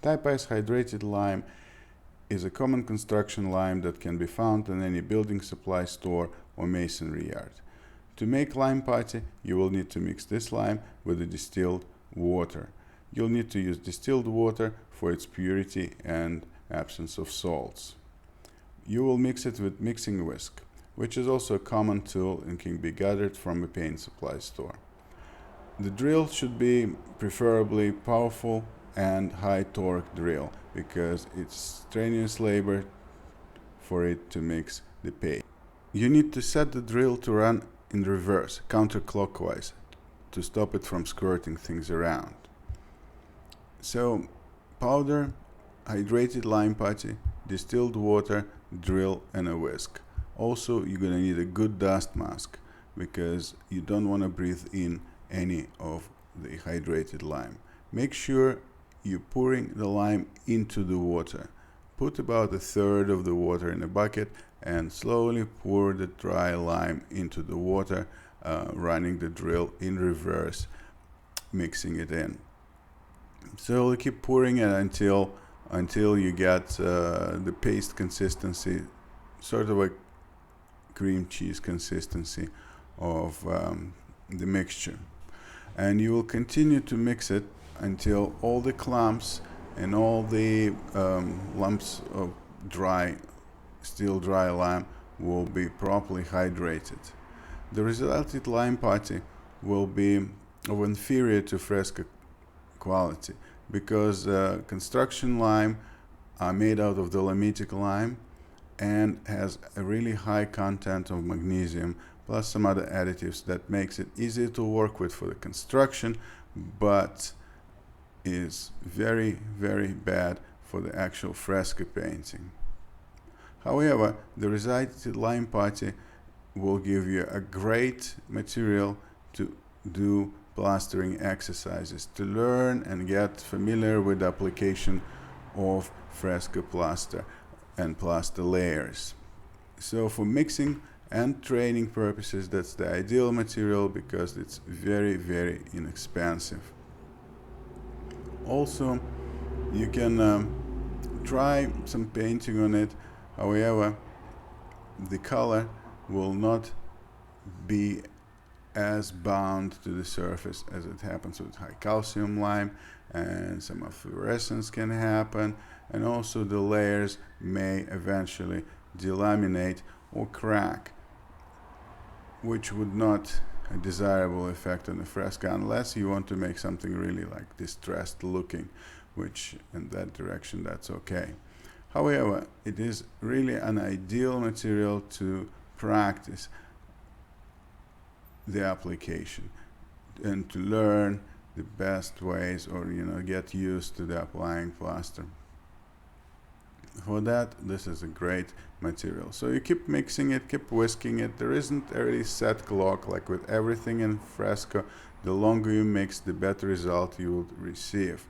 Type S hydrated lime is a common construction lime that can be found in any building supply store or masonry yard. To make lime putty, you will need to mix this lime with the distilled water. You'll need to use distilled water for its purity and absence of salts. You will mix it with mixing whisk, which is also a common tool and can be gathered from a paint supply store. The drill should be preferably powerful and high torque drill because it's strenuous labor for it to mix the paint. You need to set the drill to run in reverse, counterclockwise, to stop it from squirting things around. So, powder, hydrated lime putty, distilled water, drill, and a whisk. Also, you're going to need a good dust mask because you don't want to breathe in any of the hydrated lime. Make sure you're pouring the lime into the water. Put about a third of the water in a bucket and slowly pour the dry lime into the water, running the drill in reverse, mixing it in. So you keep pouring it until you get the paste consistency, sort of a cream cheese consistency of the mixture. And you will continue to mix it until all the clumps and all the lumps of still dry lime will be properly hydrated. The resulted lime putty will be of inferior to Fresco quality because construction lime are made out of Dolomitic lime and has a really high content of magnesium plus some other additives that makes it easier to work with for the construction, but is very, very bad for the actual fresco painting. However, the resulted lime putty will give you a great material to do plastering exercises, to learn and get familiar with the application of fresco plaster and plaster layers. So for mixing and training purposes, that's the ideal material because it's very, very inexpensive. Also, you can try some painting on it. However, the color will not be as bound to the surface as it happens with high calcium lime, and some fluorescence can happen, and also the layers may eventually delaminate or crack, which would not a desirable effect on the fresco unless you want to make something really like distressed looking, which in that direction that's okay. However, it is really an ideal material to practice the application and to learn the best ways, or get used to the applying plaster. For that, this is a great material. So you keep mixing it, keep whisking it. There isn't a really set clock like with everything in fresco. The longer you mix, the better result you will receive.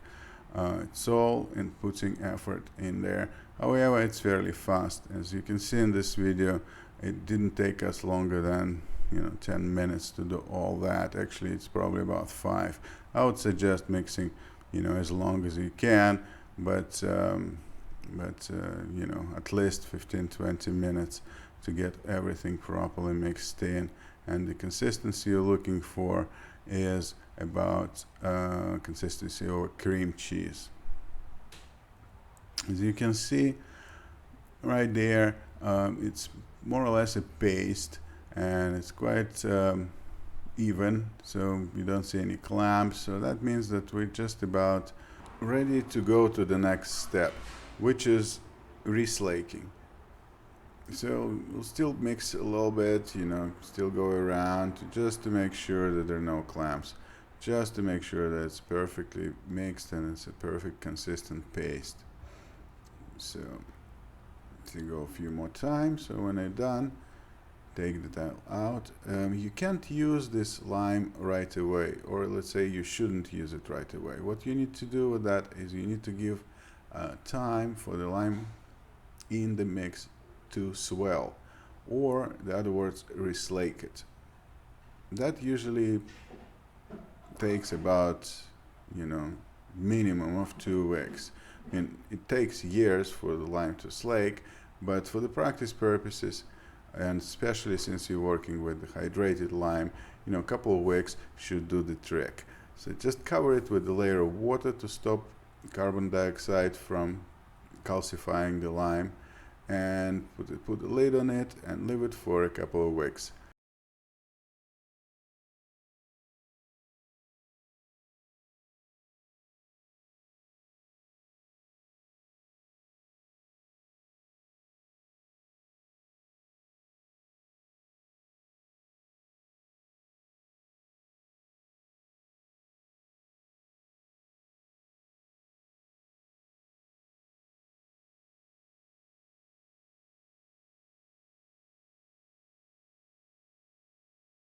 It's all in putting effort in there. However, it's fairly fast. As you can see in this video, it didn't take us longer than 10 minutes to do all that. Actually, it's probably about 5. I would suggest mixing as long as you can, but at least 15-20 minutes to get everything properly mixed in. And the consistency you're looking for is about consistency of cream cheese. As you can see right there, it's more or less a paste, and it's quite even, so you don't see any clumps. So that means that we're just about ready to go to the next step, which is reslaking. So we'll still mix a little bit, still go around just to make sure that there are no clumps, just to make sure that it's perfectly mixed and it's a perfect consistent paste. So to go a few more times. So when I'm done, take the tile out. You can't use this lime right away, or let's say you shouldn't use it right away. What you need to do with that is you need to give time for the lime in the mix to swell, or in other words, reslake it. That usually takes about minimum of 2 weeks. And it takes years for the lime to slake, but for the practice purposes, and especially since you're working with the hydrated lime, a couple of weeks should do the trick. So just cover it with a layer of water to stop carbon dioxide from calcifying the lime, and put a lid on it and leave it for a couple of weeks.